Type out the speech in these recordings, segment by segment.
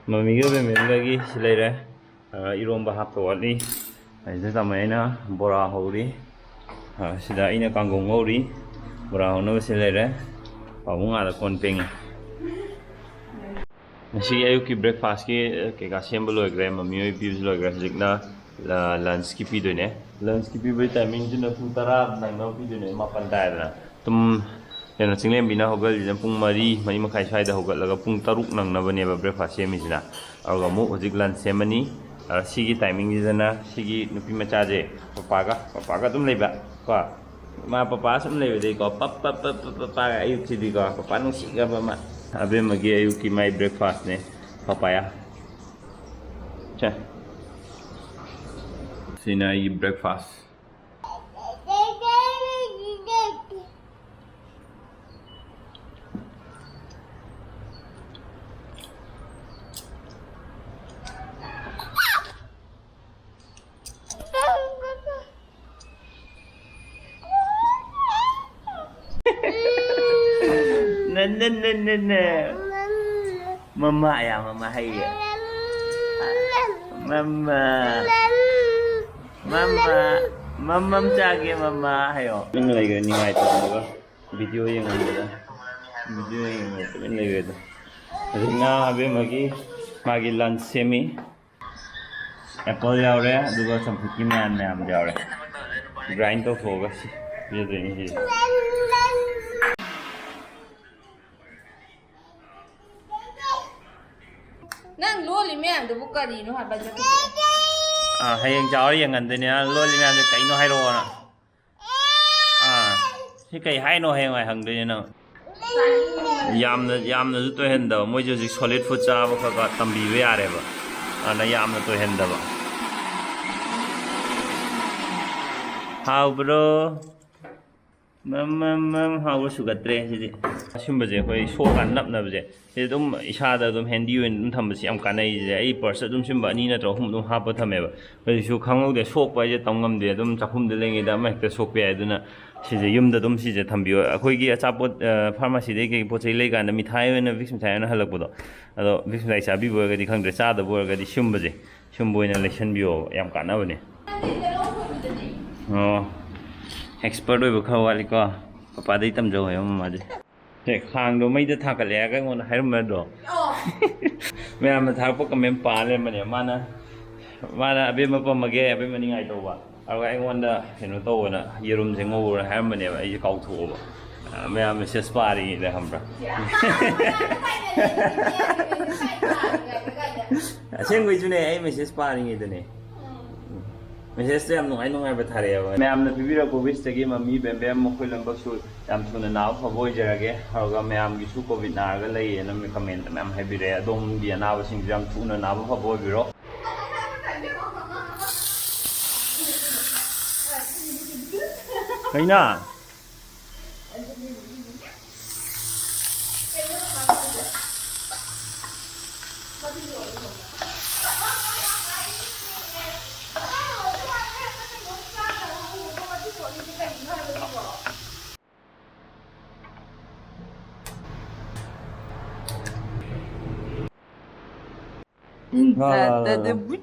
ꯃꯃꯤꯒ ꯕꯦꯃꯦꯟꯒꯒꯤ ꯁꯤ ꯂꯩꯔꯦ ꯏꯔꯣꯝꯕ ꯍꯥꯞꯇꯣꯛꯑꯅꯤ ꯑꯁꯤꯗ ꯇꯝꯃꯦ ꯑꯩꯅ ꯕꯣꯔꯥ ꯍꯧꯔꯤ ꯁꯤꯗ ꯑꯩꯅ ꯀꯥꯡꯒꯧ ꯉꯧꯔꯤ ꯕꯣꯔꯥ ꯍꯧꯅꯕ ꯁꯤ ꯂꯩꯔꯦ ꯄꯥꯕꯨꯡ ꯑꯥꯗ ꯀꯣꯟ ꯐꯦꯡꯉꯤ ꯉꯁꯤꯒꯤ ꯑꯌꯨꯛꯀꯤ ꯕ꯭ꯔꯦꯛꯐꯥꯁꯀꯤ ꯀꯩꯀꯥ ꯁꯦꯝꯕ ꯂꯣꯏꯈ꯭ꯔꯦ ꯃꯃꯤ ꯍꯣꯏ ꯄꯤꯕꯁꯨ ꯂꯣꯏꯈ꯭ꯔꯦ ꯍꯧꯖꯤꯛꯅ ꯂꯟꯁꯀꯤ ꯄꯤꯗꯣꯏꯅꯦ ꯂꯟꯁꯀꯤ ꯄꯤꯕꯒꯤ ꯇꯥꯏꯃꯤꯡꯁꯤꯅ ꯄꯨꯡ 10 ꯅꯪꯅꯕ ꯄꯤꯗꯣꯏꯅꯦ 9 ꯇꯥꯏꯗꯅ ꯑꯗꯨꯝ ꯀꯩꯅꯣ ꯆꯤꯡꯂꯦꯝꯕꯤꯅ ꯍꯧꯒꯠꯂꯤꯁꯤꯅ ꯄꯨꯡ 4 4:30 ꯁ꯭ꯋꯥꯏꯗ ꯍꯧꯒꯠꯂꯒ ꯄꯨꯡ 6 ꯅꯪꯅꯕꯅꯦꯕ ꯕ꯭ꯔꯦꯛꯐꯥꯁ ꯁꯦꯝꯃꯤꯁꯤꯅ ꯑꯗꯨꯒ ꯑꯃꯨꯛ ꯍꯧꯖꯤꯛ ꯂꯟꯁ ꯁꯦꯝꯃꯅꯤ ꯁꯤꯒꯤ ꯇꯥꯏꯃꯤꯡꯁꯤꯗꯅ ꯁꯤꯒꯤ ꯅꯨꯄꯤ ꯃꯆꯥꯁꯦ ꯄꯄꯥꯒ ꯑꯗꯨꯝ ꯂꯩꯕ ꯀꯣ ꯃꯥ ꯄꯄꯥ ꯁꯨꯝ ꯂꯩꯕꯗꯩꯀꯣ ꯄꯄꯥꯒ ꯑꯌꯨꯛꯁꯤꯗꯤꯀꯣ ꯄꯄꯥ ꯅꯨꯡꯁꯤꯈ꯭ꯔꯕ ꯑꯃ ꯑꯕꯦꯝꯃꯒꯤ ꯑꯌꯨꯛꯀꯤ ꯃꯥꯏ ꯕ꯭ꯔꯦꯛꯐꯥꯁꯅꯦ ꯄꯄꯥꯌꯥ ꯁꯤꯅ ꯑꯩꯒꯤ breakfast Mama ya mama hai mama chage mama hayo min lege ni ngai to ba video yang ngada video yang min lege to ringa abe magi lunch semi apple yaure aduga sampuki man yaure grind to hoga si video ni Nang loli meyam do bukari no ha baja hayeng jawri yang ngandene loli meyam de kaino hairo na si kai haino hayeng ai hangde na yamna zu to henda moi jo solid food cha ba ka tambi we are ba ana yamna to henda ba how bro mam how sugatre si ꯑꯁꯨꯝꯕꯁꯦ ꯑꯩꯈꯣꯏ ꯁꯣꯛꯀꯥꯟ ꯅꯞꯅꯕꯁꯦ ꯁꯤ ꯑꯗꯨꯝ ꯏꯁꯥꯗ ꯑꯗꯨꯝ ꯍꯦꯟꯗꯤ ꯑꯣꯏꯅ ꯑꯗꯨꯝ ꯊꯝꯕꯁꯤ ꯌꯥꯝ ꯀꯥꯟꯅꯩꯁꯦ ꯑꯩ ꯄꯔꯁ ꯑꯗꯨꯝ ꯁꯨꯝꯕ 2 ꯅꯠꯇ꯭ꯔꯒ 3 ꯑꯗꯨꯝ ꯍꯥꯞꯄ ꯊꯝꯃꯦꯕ ꯍꯧꯖꯤꯛꯁꯨ ꯈꯪꯍꯧꯗꯦ ꯁꯣꯛꯄ ꯍꯥꯏꯁꯦ ꯇꯝ ꯉꯝꯗꯦ ꯑꯗꯨꯝ ꯆꯥꯛꯈꯨꯝꯗ ꯂꯩꯉꯩꯗ ꯑꯃ ꯍꯦꯛꯇ ꯁꯣꯛꯄ ꯌꯥꯏ ꯑꯗꯨꯅ ꯁꯤꯁꯦ ꯌꯨꯝꯗ ꯑꯗꯨꯝ ꯁꯤꯁꯦ ꯊꯝꯕꯤꯌꯣ ꯑꯩꯈꯣꯏꯒꯤ ꯑꯆꯥꯄꯣꯠ ꯐꯥꯔꯃꯥꯁꯤꯗꯒꯤ ꯀꯩ ꯄꯣꯠ ꯆꯩ ꯂꯩꯀꯥꯟꯗ ꯃꯤꯊꯥꯏ ꯑꯣꯏꯅ ꯚꯤꯛꯁ ꯃꯤꯊꯥꯏ ꯑꯣꯏꯅ ꯍꯜꯂꯛꯄꯗꯣ ꯑꯗꯣ ꯚꯤꯛꯁ ꯃꯤꯊꯥꯏ ꯆꯥꯕꯤꯕ ꯑꯣꯏꯔꯒꯗꯤ ꯈꯪꯗ꯭ꯔꯦ ꯆꯥꯗꯕ ꯑꯣꯏꯔꯒꯗꯤ ꯁꯨꯝꯕꯁꯦ ꯁꯨꯝꯕ ꯑꯣꯏꯅ ꯂꯩꯁꯟꯕꯤꯌꯣ ꯌꯥꯝ ꯀꯥꯟꯅꯕꯅꯦ ꯑꯦꯛꯁꯄꯔꯠ ꯑꯣꯏꯕ ꯈꯔ ꯋꯥꯠꯂꯤꯀꯣ ꯄꯄꯥꯗꯩ ꯇꯝꯖꯧ ꯍꯥꯏꯕ ꯃꯃꯥꯁꯦ ꯈꯥꯡꯗꯣ ꯃꯩꯗ ꯊꯥꯒꯠꯂꯦ ꯍꯥꯏꯔꯒ ꯑꯩꯉꯣꯟꯗ ꯍꯥꯏꯔꯝꯕꯗꯣ ꯃꯌꯥꯝꯅ ꯊꯥꯔꯛꯄ ꯀꯃꯦꯟ ꯄꯥ ꯂꯩꯔꯝꯕꯅꯦ ꯃꯥꯅ ꯑꯕꯦꯝꯃ ꯄꯝꯃꯒꯦ ꯑꯕꯦꯝꯃ ꯅꯤꯡꯉꯥꯏ ꯇꯧꯕ ꯑꯗꯨꯒ ꯑꯩꯉꯣꯟꯗ ꯀꯩꯅꯣ ꯇꯧꯕꯅ ꯌꯦꯔꯨꯝꯁꯦ ꯉꯧꯔ ꯍꯥꯏꯔꯝꯕꯅꯦꯕ ꯑꯩꯁꯦ ꯀꯥꯎꯊꯣꯛꯑꯕ ꯃꯌꯥꯝ ꯃꯦꯁꯦꯖ ꯄꯥꯔꯤꯉꯩꯗ ꯈꯪꯕ꯭ꯔꯥ ꯑꯁꯦꯡꯕꯩꯁꯨꯅꯦ ꯑꯩ ꯃꯦꯁꯦꯖ ꯄꯥꯔꯤꯉꯩꯗꯅꯦ ꯃꯦꯁꯦꯖꯇ ꯌꯥꯝ ꯅꯨꯡꯉꯥꯏꯕ ꯊꯥꯔꯛꯑꯦꯕ ꯃꯌꯥꯝꯅ ꯄꯤꯕꯤꯔꯛꯄ ꯋꯤꯁꯇꯒꯤ ꯃꯃꯤ ꯕꯦꯝꯕꯦꯝ ꯃꯈꯣꯏ ꯂꯣꯏꯅꯃꯛꯁꯨ ꯌꯥꯝ ꯊꯨꯅ ꯅꯥꯕ ꯐꯕ ꯑꯣꯏꯖꯔꯒꯦ ꯑꯗꯨꯒ ꯃꯌꯥꯝꯒꯤꯁꯨ ꯀꯣꯚꯤꯗ ꯅꯥꯔꯒ ꯂꯩꯌꯦꯅ ꯀꯃꯦꯟꯇ ꯃꯌꯥꯝ ꯍꯥꯏꯕꯤꯔꯛꯑꯦ ꯑꯗꯣꯝꯒꯤ ꯑꯅꯥꯕꯁꯤꯡꯁꯨ ꯌꯥꯝ ꯊꯨꯅ ꯅꯥꯕ ꯐꯕ ꯑꯣꯏꯕꯤꯔꯣ ꯀꯩꯅ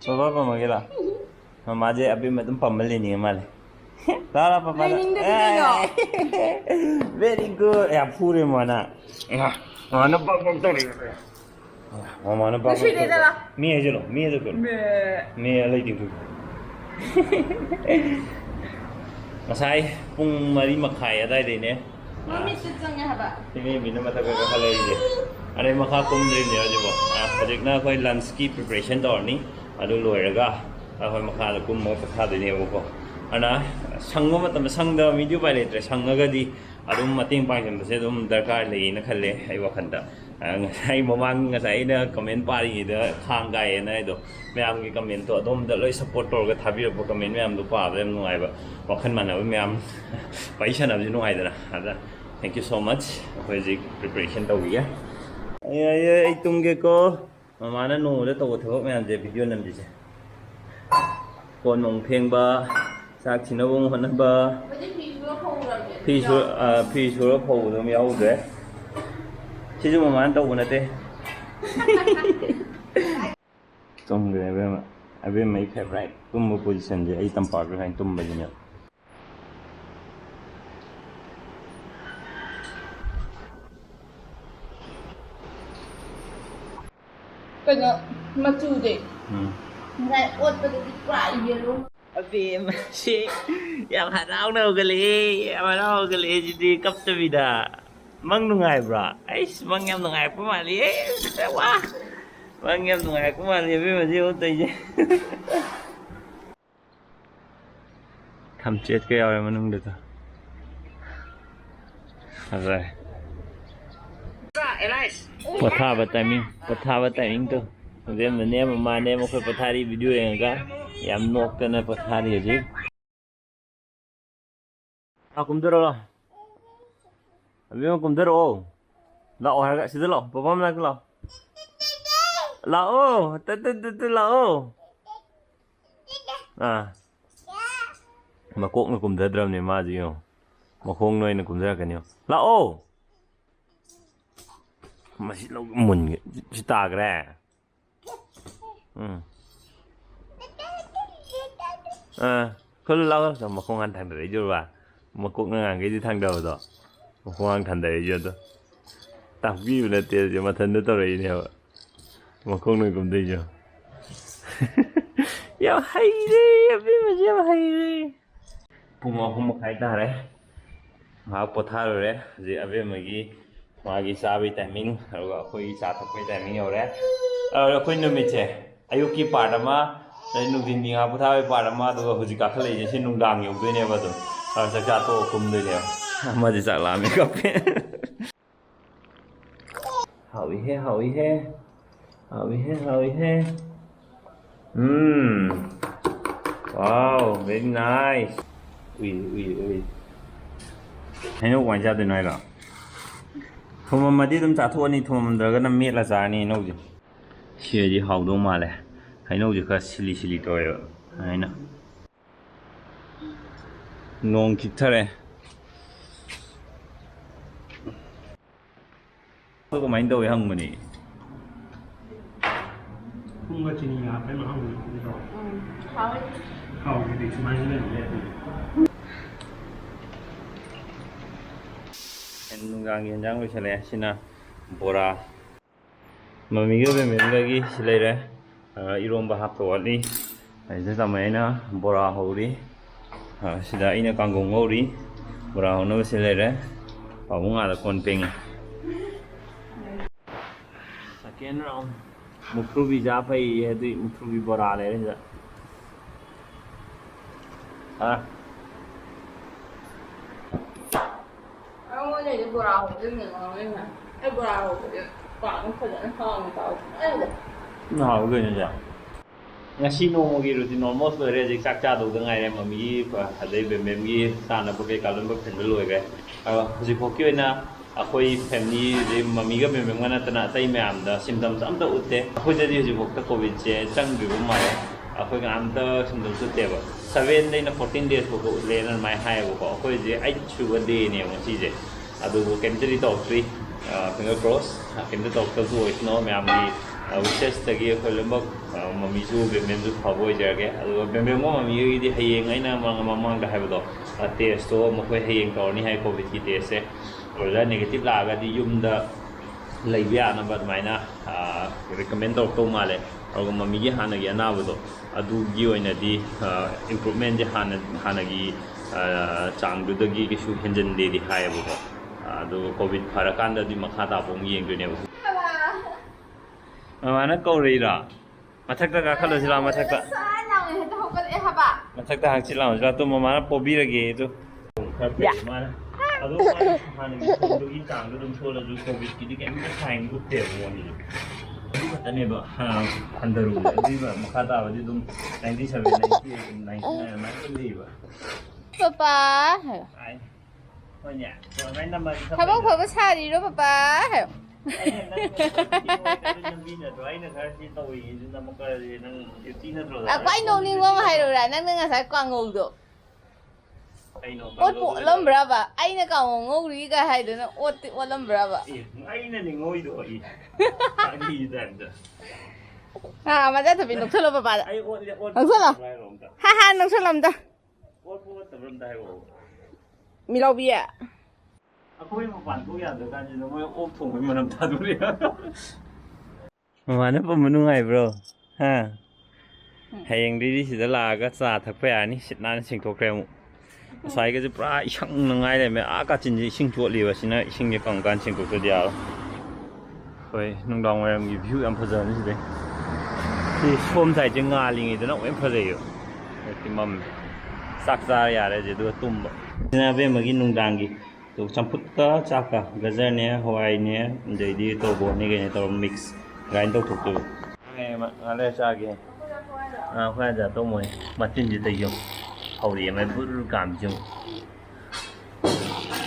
Papa pamagila. Mama je abi madum pamal ni male. Tara papa. Very good. Ya pure mana. Mana bagong tari. Mana bagong. Mi aja lo. Mi aja ko. Mi alai ting tu. Masai pung 4:30 adai dei ne. Mami sitjang ha ba Ini bina mata ka kalai je. Are makha kumdri ne ajibo. Project na koi lunch ki preparation torni. Adu loiraga akoi makha da kum mo patha de ne ko. Ana sangma matam sangda video bai letre sangaga di adum mating pangsen se dum darkar lei na khalle ai wakhanda. Ngai mamang ngai na comment pari da khang gai na do. Myam gi comment to adum da loi support tor ga thabi ro comment myam do pa ba nuai ba. Wakhan mana ba myam pai chana bi nuai da na. Thank you so much. Akoi ji preparation tau gi ya. Ai tumge ko mama na no da to thok myam je video nam ji je. Kon mong pheng ba sak chinabong hon ba pi su ro phou dum yau de. Chi ju mama tau na te ꯇꯨꯝꯈ꯭ꯔꯦ ꯑꯕꯦꯝꯃ ꯑꯕꯦꯝꯃ ꯑꯩ favourite ꯇꯨꯝꯕ ꯄꯣꯖꯤꯁꯟꯁꯦ ꯑꯩ ꯇꯝꯄꯥꯛꯇ ꯁꯨꯃꯥꯏꯅ ꯇꯨꯝꯕꯁꯤꯅꯦꯕ ꯀꯩꯅꯣ ꯃꯆꯨꯗꯤ ꯉꯁꯥꯏ ꯑꯣꯠꯄꯗꯗꯤ ꯄꯨꯔꯥ ꯌꯦꯜꯂꯣ ꯑꯕꯦꯝꯃꯁꯤ ꯌꯥꯝ ꯍꯔꯥꯎꯅ ꯍꯧꯒꯠꯂꯛꯑꯦ ꯌꯥꯝ ꯍꯔꯥꯎ ꯍꯧꯒꯠꯂꯛꯑꯦ ꯁꯤꯗꯤ ꯀꯞꯇꯕꯤꯗ ꯃꯪ ꯅꯨꯡꯉꯥꯏꯕ꯭ꯔꯥ ꯑꯩꯁ ꯃꯪ ꯌꯥꯝ ꯅꯨꯡꯉꯥꯏꯔꯛꯄ ꯃꯥꯜꯂꯤ ꯋꯥ ꯃꯪ ꯌꯥꯝ ꯅꯨꯡꯉꯥꯏꯔꯛꯄ ꯃꯥꯜꯂꯤ ꯑꯕꯦꯝꯃꯁꯤ ꯑꯣꯠꯇꯣꯏꯁꯦ ꯊꯝꯆꯦꯠꯀ ꯌꯥꯎꯔꯦ ꯃꯅꯨꯡꯗꯨꯗ ꯐꯖꯔꯦ ꯄꯣꯊꯥꯕ ꯇꯥꯏꯃꯤꯡꯗꯣ ꯑꯕꯦꯝꯃ ꯅꯦꯝ ꯃꯃꯥ ꯅꯦꯝ ꯑꯩꯈꯣꯏ ꯄꯣꯊꯥꯔꯤ ꯚꯤꯗꯤꯑꯣ ꯌꯦꯡꯉꯒ ꯌꯥꯝ ꯅꯣꯛꯇꯅ ꯄꯣꯊꯥꯔꯤ ꯍꯧꯖꯤꯛ ꯀꯨꯝꯊꯔꯛꯑꯣ ꯑꯕꯦꯝꯃ ꯀꯨꯝꯊꯔꯛꯑꯣ ꯂꯥꯛꯑꯣ ꯍꯥꯏꯔꯒ ꯁꯤꯗ ꯂꯥꯛꯑꯣ ꯄꯄꯥ ꯃꯅꯥꯛꯇ ꯂꯥꯛꯑꯣ ꯂꯥꯛꯑꯣ ꯇꯠ ꯂꯥꯛꯑꯣ ꯃꯀꯣꯛꯅ ꯀꯨꯝꯊꯗ꯭ꯔꯕꯅꯦ ꯃꯥꯁꯤ ꯌꯦꯡꯉꯣ ꯃꯈꯣꯡꯅ ꯑꯣꯏꯅ ꯀꯨꯝꯊꯔꯛꯀꯅꯤ ꯂꯥꯛꯑꯣ ꯃꯁꯤ ꯂꯧ ꯃꯨꯟꯒꯦ ꯁꯤ ꯇꯥꯈ꯭ꯔꯦ ꯈꯨꯜ ꯂꯥꯛꯑꯣ ꯃꯈꯣꯡ ꯍꯥꯟꯅ ꯊꯥꯡꯗꯔꯛꯏꯖꯨꯔꯕ ꯃꯀꯣꯛꯅ ꯉꯥꯡꯈꯩꯗꯤ ꯊꯥꯡꯗꯕꯗꯣ ꯃꯈꯣꯡ ꯍꯥꯟꯅ ꯊꯥꯡꯗꯔꯛꯏꯁꯦ ꯑꯗꯣ ꯇꯥꯛꯄꯤꯕ ꯅꯠꯇꯦ ꯃꯊꯟꯇ ꯇꯧꯔꯛꯏꯅꯦꯕ ꯃꯈꯣꯡꯅ ꯀꯨꯝꯗꯣꯏꯁꯨ ꯌꯥꯝ ꯍꯩꯔꯦ ꯑꯕꯦꯝꯃꯁꯤ ꯌꯥꯝ ꯍꯩꯔꯦ ꯄꯨꯡ 3:30 ꯇꯥꯔꯦ ꯉꯥꯏꯍꯥꯛ ꯄꯣꯊꯥꯔꯨꯔꯦ ꯍꯧꯖꯤꯛ ꯑꯕꯦꯝꯃꯒꯤ ꯃꯥꯒꯤ ꯆꯥꯕꯒꯤ ꯇꯥꯏꯃꯤꯡ ꯑꯗꯨꯒ ꯑꯩꯈꯣꯏꯒꯤ ꯆꯥ ꯊꯛꯄꯒꯤ ꯇꯥꯏꯃꯤꯡ ꯌꯧꯔꯦ ꯑꯩꯈꯣꯏ ꯅꯨꯃꯤꯠꯁꯦ ꯑꯌꯨꯛꯀꯤ ꯄꯥꯔꯠ ꯑꯃ ꯅꯨꯡꯊꯤꯟꯒꯤ ꯉꯥꯏꯍꯥꯛ ꯄꯣꯊꯥꯕꯒꯤ ꯄꯥꯔꯠ ꯑꯃ ꯑꯗꯨꯒ ꯍꯧꯖꯤꯛ ꯀꯥꯈꯠꯂꯛꯏꯁꯦ ꯁꯤ ꯅꯨꯡꯗꯥꯡ ꯌꯧꯗꯣꯏꯅꯦꯕ ꯑꯗꯨꯝ ꯆꯥꯛꯆꯥ ꯇꯣꯛꯑ ꯀꯨꯝꯗꯣꯏꯅꯦꯕ ꯑꯃꯗꯤ ꯆꯥꯛ ꯂꯥꯝꯃꯦ ꯀꯞꯄꯦ ꯍꯥꯎꯏꯍꯦ ꯍꯥꯎꯏꯍꯦ ꯍꯥꯎꯏꯍꯦ ꯍꯥꯎꯏꯍꯦ ꯋꯥꯎ ꯚꯦꯔꯤ ꯅꯥꯏꯁ ꯎꯏ ꯍꯩꯅꯧ ꯀꯃꯥꯏꯅ ꯆꯥꯗꯣꯏꯅꯣ ꯍꯥꯏꯔꯣ ꯊꯨꯝꯃꯝꯃꯗꯤ ꯑꯗꯨꯝ ꯆꯥꯊꯣꯛꯑꯅꯤ ꯊꯨꯝꯃꯝꯗ꯭ꯔꯒꯅ ꯃꯦꯠꯂ ꯆꯥꯔꯅꯤ ꯍꯩꯅꯧꯁꯦ ꯁꯤꯗꯤ ꯍꯥꯎꯗꯧ ꯃꯥꯜꯂꯦ ꯍꯩꯅꯧꯁꯦ ꯈꯔ ꯁꯤꯂꯤ ꯇꯧꯋꯦꯕ ꯑꯗꯨꯃꯥꯏꯅ ꯅꯣꯡ ꯈꯤꯛꯊꯔꯦ ꯑꯗꯨ ꯀꯃꯥꯏꯅ ꯇꯧꯋꯤ ꯍꯪꯕꯅꯤ ꯊꯨꯝꯒ ꯆꯤꯅꯤꯒ ꯍꯥꯞꯄꯩ ꯃꯍꯥꯎꯗꯣ ꯅꯠꯇ꯭ꯔꯣ? ꯍꯥꯎꯋꯦ ꯍꯥꯎꯕꯗꯤ ꯁꯨꯃꯥꯏꯅ ꯂꯩꯔꯝꯃꯦ ꯅꯨꯡꯗꯥꯡꯒꯤ ꯌꯦꯟꯖꯥꯡ ꯂꯣꯏꯁꯜꯂꯛꯑꯦ ꯁꯤꯅ ꯕꯣꯔꯥ ꯃꯃꯤꯒ ꯕꯦꯃꯦꯟꯒꯒꯤ ꯁꯤ ꯂꯩꯔꯦ ꯏꯔꯣꯝꯕ ꯍꯥꯞꯄ ꯋꯥꯠꯂꯤ ꯑꯁꯤꯗ ꯇꯥꯃꯩꯅ ꯕꯣꯔꯥ ꯍꯧꯔꯤ ꯁꯤꯗ ꯑꯩꯅ ꯀꯥꯡꯒꯧ ꯉꯧꯔꯤ ꯕꯣꯔꯥ ꯍꯧꯅꯕ ꯁꯤ ꯂꯩꯔꯦ ꯄꯥꯕꯨꯡ ꯑꯥꯗ ꯀꯣꯟ ꯐꯦꯡꯉꯤ ꯁꯦꯀꯦꯟ ꯔꯥꯎꯟ ꯃꯨꯛꯊ꯭ꯔꯨꯕꯤ ꯆꯥ ꯐꯩ ꯑꯗꯨꯏ ꯃꯨꯛꯊ꯭ꯔꯨꯕꯤ ꯕꯣꯔꯥ ꯂꯩꯔꯦ ꯁꯤꯗ ꯑꯩꯉꯣꯟꯗꯗꯤ ꯕꯣꯔꯥ ꯍꯧꯕꯗꯤ ꯉꯝꯃꯣꯏꯅ ꯑꯩ ꯕꯣꯔꯥ ꯍꯧꯕꯗꯤ ꯄꯥꯛꯅ ꯐꯖꯅ ꯍꯥꯎꯅ ꯇꯧꯗꯦ ꯍꯥꯎ ꯀꯩꯅꯣꯁꯦ ꯉꯁꯤ ꯅꯣꯡꯃꯒꯤ ꯔꯨꯇꯤꯟ ꯑꯣꯜꯃꯣꯁ ꯂꯣꯏꯔꯦ ꯍꯧꯖꯤꯛ ꯆꯥꯛ ꯆꯥꯗꯧꯗ ꯉꯥꯏꯔꯦ ꯃꯃꯤꯒꯤ ꯑꯗꯩ ꯕꯦꯝꯕꯦꯝꯒꯤ ꯆꯥꯅꯕ ꯀꯩꯀꯥ ꯂꯣꯏꯅꯃꯛ ꯊꯤꯟꯕ ꯂꯣꯏꯈ꯭ꯔꯦ ꯍꯧꯖꯤꯛꯐꯥꯎꯒꯤ ꯑꯣꯏꯅ ꯑꯩꯈꯣꯏ ꯐꯦꯃꯤꯂꯤ ꯃꯃꯤꯒ ꯕꯦꯝꯕꯦꯝꯒ ꯅꯠꯇꯅ ꯑꯇꯩ ꯃꯌꯥꯝꯗ ꯁꯤꯝꯇꯝꯁ ꯑꯝꯇ ꯎꯠꯇꯦ ꯑꯩꯈꯣꯏꯗꯗꯤ ꯍꯧꯖꯤꯛꯐꯥꯎꯗ ꯀꯣꯚꯤꯗꯁꯦ ꯆꯪꯗ꯭ꯔꯤꯕ ꯃꯥꯜꯂꯦ ꯑꯩꯈꯣꯏ ꯀꯅꯥꯝꯇ ꯁꯤꯝꯇꯝꯁ ꯎꯠꯇꯦꯕ 7ꯗꯩꯅ 14 ꯗꯦꯖ ꯐꯥꯎꯕ ꯎꯠꯂꯦꯅ ꯑꯗꯨꯃꯥꯏꯅ ꯍꯥꯏꯌꯦꯕꯀꯣ ꯑꯩꯈꯣꯏꯁꯦ 8 ꯁꯨꯕ ꯗꯦꯅꯦꯕ ꯉꯁꯤꯁꯦ ꯑꯗꯨꯕꯨ ꯀꯩꯝꯇꯗꯤ ꯇꯧꯔꯛꯇ꯭ꯔꯤ ꯐꯤꯡꯒꯔ ꯀ꯭ꯔꯣꯁ ꯀꯩꯝꯇ ꯇꯧꯔꯛꯇꯕꯁꯨ ꯑꯣꯏꯁꯅꯣ ꯃꯌꯥꯝꯒꯤ ꯋꯤꯁꯦꯁꯇꯒꯤ ꯑꯩꯈꯣꯏ ꯂꯣꯏꯅꯃꯛ ꯃꯃꯤꯁꯨ ꯕꯦꯝꯕꯦꯝꯁꯨ ꯐꯕ ꯑꯣꯏꯖꯔꯒꯦ ꯑꯗꯨꯒ ꯕꯦꯝꯕꯦꯝꯒ ꯃꯃꯤꯒꯤꯗꯤ ꯍꯌꯦꯡ ꯑꯩꯅ ꯃꯃꯥꯡꯗ ꯍꯥꯏꯕꯗꯣ ꯇꯦꯁꯇꯣ ꯃꯈꯣꯏ ꯍꯌꯦꯡ ꯇꯧꯔꯅꯤ ꯍꯥꯏ ꯀꯣꯚꯤꯗꯀꯤ ꯇꯦꯁꯁꯦ ꯑꯗꯨꯗ ꯅꯦꯒꯦꯇꯤꯞ ꯂꯥꯛꯑꯒꯗꯤ ꯌꯨꯝꯗ ꯂꯩꯕ ꯌꯥꯅꯕ ꯑꯗꯨꯃꯥꯏꯅ ꯔꯤꯀꯃꯦꯟ ꯇꯧꯔꯛꯇꯧ ꯃꯥꯜꯂꯦ ꯑꯗꯨꯒ ꯃꯃꯤꯒꯤ ꯍꯥꯟꯅꯒꯤ ꯑꯅꯥꯕꯗꯣ ꯑꯗꯨꯒꯤ ꯑꯣꯏꯅꯗꯤ ꯏꯝꯄ꯭ꯔꯨꯚꯃꯦꯟꯁꯦ ꯍꯥꯟꯅꯒꯤ ꯆꯥꯡꯗꯨꯗꯒꯤ ꯀꯩꯁꯨ ꯍꯦꯟꯖꯤꯟꯗꯦꯗꯤ ꯍꯥꯏꯌꯦꯕꯀꯣ ꯑꯗꯨꯒ ꯀꯣꯚꯤꯗ ꯐꯔꯀꯥꯟꯗꯗꯤ ꯃꯈꯥ ꯇꯥꯕ ꯑꯃꯨꯛ ꯌꯦꯡꯗꯣꯏꯅꯦꯕ ꯃꯃꯥꯅ ꯀꯧꯔꯛꯏꯔꯣ ꯃꯊꯛꯇ ꯀꯥꯈꯠꯂꯨꯁꯤ ꯂꯥꯛꯑꯣ ꯃꯊꯛꯇ ꯍꯦꯛꯇ ꯍꯧꯒꯠꯂꯛꯑꯦ ꯍꯥꯏꯕ ꯃꯊꯛꯇ ꯍꯪꯆꯤꯠ ꯂꯥꯎꯁꯤ ꯂꯥꯛꯑꯣ ꯃꯃꯥꯅ ꯄꯣꯕꯤꯔꯒꯦ ꯑꯗꯨ ꯈꯔ ꯐꯩ ꯃꯥꯅ ꯑꯗꯣ ꯍꯥꯟꯅꯒꯤ ꯁꯣꯟꯕꯒꯤ ꯆꯥꯡꯗꯣ ꯑꯗꯨꯝ ꯁꯣꯜꯂꯁꯨ ꯀꯣꯚꯤꯗꯀꯤꯗꯤ ꯀꯩꯝꯇ ꯁꯥꯏꯟ ꯎꯠꯇꯦꯕ ꯃꯉꯣꯟꯗꯁꯨ ꯑꯗꯨ ꯈꯛꯇꯅꯦꯕ ꯍꯟꯊꯔꯨꯕꯗ ꯑꯗꯨꯒ ꯃꯈꯥ ꯇꯥꯕꯗꯤ ꯑꯗꯨꯝ 97, 98, 99 ꯑꯗꯨꯃꯥꯏꯅ ꯑꯗꯨꯝ ꯂꯩꯕ ꯄꯄꯥ ꯍꯣꯏꯅꯦ ꯑꯗꯨꯃꯥꯏꯅ ꯅꯝꯕꯔ ꯊꯕꯛ ꯐꯕ ꯁꯥꯔꯤꯔꯣ ꯄꯄꯥ ꯍꯥꯏꯌꯣ ꯑꯩꯅ ꯈꯔ ꯁꯤ ꯇꯧꯏ ꯑꯃꯨꯛ ꯅꯪ ꯗ꯭ꯌꯨꯇꯤ ꯅꯠꯇ꯭ꯔꯣ ꯈ꯭ꯋꯥꯏ ꯅꯣꯛꯅꯤꯡꯕ ꯑꯃ ꯍꯥꯏꯔꯨꯔꯥ ꯅꯪꯅ ꯉꯁꯥꯏ ꯀꯥꯡꯉꯧꯗꯣ ꯑꯣꯠꯄꯨ ꯑꯣꯠꯂꯝꯕ꯭ꯔꯕ ꯑꯩꯅ ꯀꯥꯡꯉꯧ ꯉꯧꯔꯤꯒ ꯍꯥꯏꯗꯅ ꯑꯣꯠꯇꯤ ꯑꯣꯠꯂꯝꯕ꯭ꯔꯕ ꯑꯩꯅꯅꯦ ꯉꯣꯏꯗꯣ ꯑꯩ ꯇꯥꯏꯞꯇ ꯃꯆꯥ ꯊꯕꯤ ꯅꯣꯛꯁꯜꯂꯣ ꯄꯄꯥꯗ ꯑꯩ ꯑꯣꯠꯂꯦ ꯅꯣꯛꯁꯜꯂꯣ ꯍꯥ ꯍꯥ ꯅꯣꯛꯁꯜꯂꯣ ꯑꯝꯇ ꯑꯣꯠꯄ ꯑꯣꯠꯇꯕ꯭ꯔꯥ ꯑꯝꯇ ꯍꯥꯏꯔꯛꯑꯣ ꯃꯤꯂꯥꯎꯕꯤ ꯑꯩꯈꯣꯏ ꯃꯄꯥꯟ ꯊꯣꯛ ꯌꯥꯗ꯭ꯔ ꯀꯥꯟꯁꯤꯗ ꯃꯣꯏ ꯑꯣꯛ ꯊꯣꯡꯕꯒꯤ ꯃꯅꯝ ꯊꯥꯗꯣꯔꯛꯑꯦ ꯃꯃꯥꯅ ꯄꯝꯕ ꯅꯨꯡꯉꯥꯏꯕ꯭ꯔꯣ ꯍꯥ ꯍꯌꯦꯡꯗꯩꯗꯤ ꯁꯤꯗ ꯂꯥꯛꯑꯒ ꯆꯥ ꯊꯛꯄ ꯌꯥꯔꯅꯤ ꯁꯤꯠ ꯅꯥꯟꯅ ꯁꯦꯡꯊꯣꯛꯈ꯭ꯔꯦ ꯑꯃꯨꯛ ꯉꯁꯥꯏꯒꯁꯦ ꯄꯨꯔꯥ ꯏꯁꯪ ꯅꯉꯥꯏ ꯂꯩꯔꯝꯃꯦ ꯀꯥꯆꯤꯟꯁꯦ ꯏꯁꯤꯡ ꯆꯣꯠꯂꯤꯕ ꯁꯤꯅ ꯏꯁꯤꯡꯁꯦ ꯀꯪꯀꯥꯟ ꯁꯦꯡꯗꯣꯛꯇ꯭ꯔꯗꯤ ꯌꯥꯔꯣꯏ ꯍꯣꯏ ꯅꯨꯡꯗꯥꯡ ꯋꯥꯏꯔꯝꯒꯤ ꯚ꯭ꯌꯨ ꯌꯥꯝ ꯐꯖꯕꯅꯤ ꯁꯤꯗꯩ ꯁꯤ ꯁꯣꯝ ꯁꯥꯏꯠꯁꯦ ꯉꯥꯜꯂꯤꯉꯩꯗꯅ ꯂꯣꯏ ꯐꯖꯩꯌꯦꯕ ꯍꯧꯖꯤꯛꯇꯤ ꯃꯝꯃꯦ ꯆꯥꯛ ꯆꯥꯔ ꯌꯥꯔꯦ ꯍꯧꯖꯤꯛ ꯑꯗꯨꯒ ꯇꯨꯝꯕ ꯁꯤꯅ ꯑꯕꯦꯝꯃꯒꯤ ꯅꯨꯡꯗꯥꯡꯒꯤ ꯆꯝꯐꯨꯠꯀ ꯆꯥꯛꯀ ꯒꯖꯔꯅꯦ ꯍꯋꯥꯏꯅꯦ ꯑꯗꯩꯗꯤ ꯇꯣꯔꯕꯣꯠꯅꯦ ꯀꯩꯅꯣ ꯇꯧꯔ ꯃꯤꯛꯁ ꯒ꯭ꯔꯥꯏꯟ ꯇꯧꯊꯣꯛꯇꯣꯏꯕ ꯉꯥꯜꯂꯦ ꯆꯥꯒꯦ ꯑꯩꯈꯣꯏ ꯑꯖꯥ ꯇꯧꯃꯣꯏ ꯃꯆꯤꯟꯁꯤꯗ ꯌꯣ ꯍꯧꯔꯤ ꯑꯃ ꯕꯨꯔ ꯀꯥꯝꯁꯨ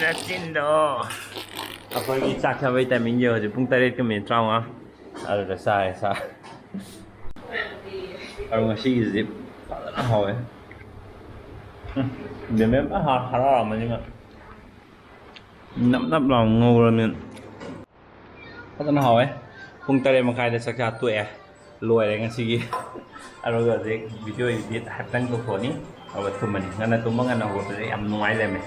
ꯃꯆꯤꯟꯗꯣ ꯑꯩꯈꯣꯏꯒꯤ ꯆꯥꯛ ꯆꯥꯕꯩ ꯇꯥꯏꯃꯤꯡꯁꯦ ꯍꯧꯖꯤꯛ ꯄꯨꯡ 8:35 ꯑꯗꯨꯗ ꯆꯥꯔꯦ ꯑꯗꯣ ꯉꯁꯤꯒꯤꯁꯤ ꯐꯖꯅ ꯍꯥꯎꯋꯦ ꯕꯦꯝꯕꯦꯝ ꯍꯔꯥꯎꯔꯝꯃꯅꯤ ꯃꯥ ꯅꯞ ꯅꯞ ꯂꯥꯎ ꯉꯧꯔꯕꯅꯤꯅ ꯐꯖꯅ ꯍꯥꯎꯋꯦ ꯄꯨꯡ 8:30ꯗ ꯆꯥꯛꯆꯥ ꯇꯣꯛꯑꯦ ꯂꯣꯏꯔꯦ ꯉꯁꯤꯒꯤ ꯑꯗꯨꯒ ꯍꯧꯖꯤꯛ ꯚꯤꯗꯤꯑꯣ ꯏꯗꯤꯠ ꯍꯥꯏꯐꯦꯠꯇꯪ ꯇꯧꯊꯣꯛꯑꯅꯤ ꯑꯗꯨꯒ ꯇꯨꯝꯃꯅꯤ ꯉꯟꯅ ꯇꯨꯝꯕ ꯉꯟꯅ ꯍꯧꯒꯠꯄꯁꯦ ꯌꯥꯝ ꯅꯨꯡꯉꯥꯏ ꯂꯩꯔꯝꯃꯦ